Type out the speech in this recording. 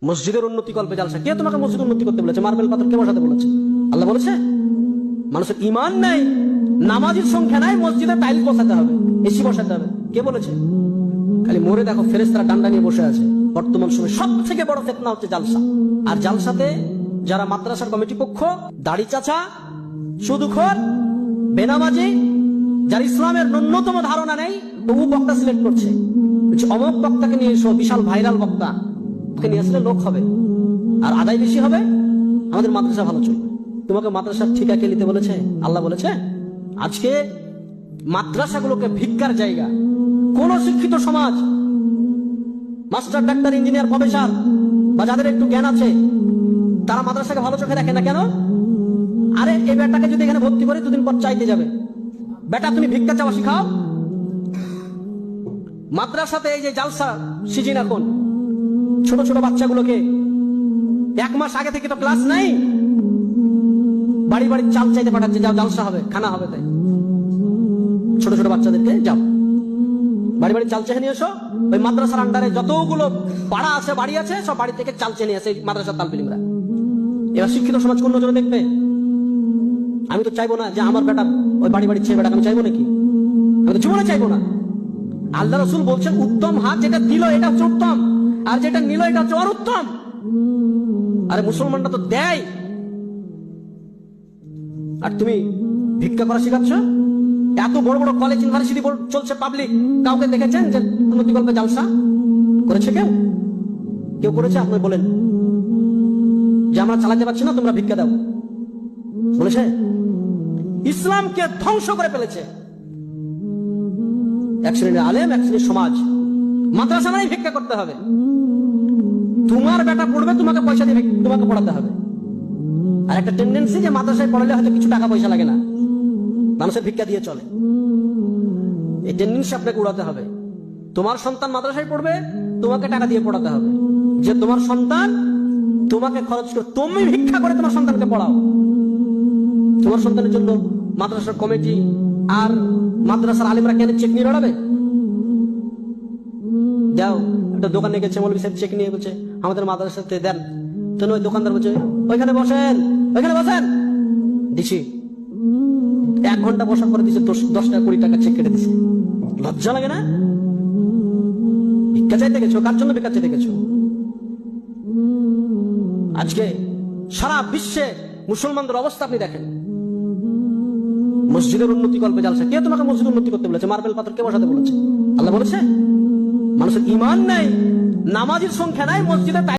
মসজিদের উন্নতি কল্পে জালসা। কে তোমাকে মসজিদ উন্নতি করতে বলেছে? মার্বেল পাথর কে বসাতে বলেছে? আল্লাহ বলেছে? মানুষের ইমান নাই, নামাজের সংখ্যা নাই, মসজিদে টাইলস বসাতে হবে, এসি বসাতে হবে, কে বলেছে? খালি মরে দেখো ফেরেশতারা ডান্ডা নিয়ে বসে আছে। বর্তমান সময়ে সব থেকে বড় ফিতনা হচ্ছে জালসা। আর জালসাতে যারা মাদ্রাসার কমিটি পক্ষ, দাড়ি চাচা, সুদখোর, বেনামাজি, যার ইসলামের ন্যূনতম ধারণা নেই, তবু বক্তা সিলেক্ট করছে, অমুক বক্তাকে নিয়ে এসো, বিশাল ভাইরাল বক্তা, ওকে নিয়ে আসলে লোক হবে আর আদায় বেশি হবে, আমাদের মাদ্রাসা ভালো চলবে। তোমাকে মাদ্রাসার ঠিকা কে নিতে বলেছে? আল্লাহ বলেছে? আজকে মাদ্রাসাগুলোকে ভিক্ষার জায়গা। কোন শিক্ষিত সমাজ, মাস্টার, ডাক্তার, ইঞ্জিনিয়ার, প্রফেসর বা যাদের একটু জ্ঞান আছে, তারা মাদ্রাসাকে ভালো চোখে দেখে না কেন? আরে এই বেটাকে যদি এখানে ভর্তি করে দুদিন পর চাইতে যাবে, বেটা তুমি ভিক্ষা চাওয়া শিখাও। মাদ্রাসাতে এই যে জালসা সিজন, এখন ছোট ছোট বাচ্চাগুলোকে 1 মাস আগে থেকে তো ক্লাস নাই, বাড়ি বাড়ি চাল চাইতে পাঠাচ্ছে, যাও জালসা হবে, খানা হবে। তাই ছোট ছোট বাচ্চাদেরকে যাও বাড়ি বাড়ি চাল চেয়ে নিয়ে এসো। ওই মাদ্রাসার আন্ডারে যতগুলো পাড়া আছে, বাড়ি আছে, সব বাড়ি থেকে চাল চেয়ে নিয়ে আসে মাদ্রাসার তালবিলিমরা। এবার শিক্ষিত সমাজ কোন নজরে দেখবে? আমি তো চাইবো না যে আমার বেটা ওই বাড়ি বাড়ি চেয়ে বেটা, আমি চাইবো নাকি? আমি তো জীবনে চাইবো না। আল্লাহ রাসূল বলছেন উত্তম হাত যেটা দিল এটা হচ্ছে উত্তম, আর যেটা নিল এটা হচ্ছে অরুত্তম। আরে মুসলমানরা তো দেয়, আর তুমি ভিক্ষা করা শিখাচ্ছ। এত বড় বড় কলেজ, ইউনিভার্সিটি চলছে পাবলিক, কাউকে দেখেছেন যে উন্নতি কল্পে জালসা করেছে? কেউ কেউ করেছে? আপনি বলেন যে আমরা চালাতে পারছি না, তোমরা ভিক্ষা দাও, বলেছে? ইসলামকে ধ্বংস করে ফেলেছে এক শ্রেণীর আলেম, এক শ্রেণীর সমাজ। মাদ্রাসা মানে ভিক্ষা করতে হবে, তোমার বেটা পড়বে, তোমাকে পয়সা দিয়ে তোমাকে পড়াতে হবে। আর একটা টেন্ডেন্সি যে মাদ্রাসায় পড়ালে হয়তো কিছু টাকা পয়সা লাগে না, মানুষের ভিক্ষা দিয়ে চলে। এই টেন্ডেন্সি আপনাকে উড়াতে হবে। তোমার সন্তান মাদ্রাসায় পড়বে, তোমাকে টাকা দিয়ে পড়াতে হবে। যে তোমার সন্তান তোমাকে খরচ করে, তুমি ভিক্ষা করে তোমার সন্তানকে পড়াও। তোমার সন্তানের জন্য মাদ্রাসার কমিটি আর মাদ্রাসার আলিমরা কেন চেক নিয়ে বেড়াবে? যাও একটা দোকানে গেছে, মৌলভী সাহেব চেক নিয়ে বলছে আমাদের মাদ্রাসাতে দেন, তো ওই দোকানদার বলছে ওইখানে বসেন, ওইখানে বসেন, দিছি। 1 ঘন্টা বসার পরে দিচ্ছে 10 টাকা 20 টাকা চেক কেটে দিচ্ছে। লজ্জা লাগে না? ভিক্ষা চাইতে গেছো, কার জন্য ভিক্ষা চাইতে গেছো? আজকে সারা বিশ্বে মুসলমানদের অবস্থা আপনি দেখেন। মসজিদের উন্নতি কল্পে জালসা। কে তোমাকে মসজিদ উন্নতি করতে বলেছে? মার্বেল পাথর কে বসাতে বলেছে? আল্লাহ বলেছে? মানুষের ইমান নাই, নামাজের সংখ্যা নাই, মসজিদে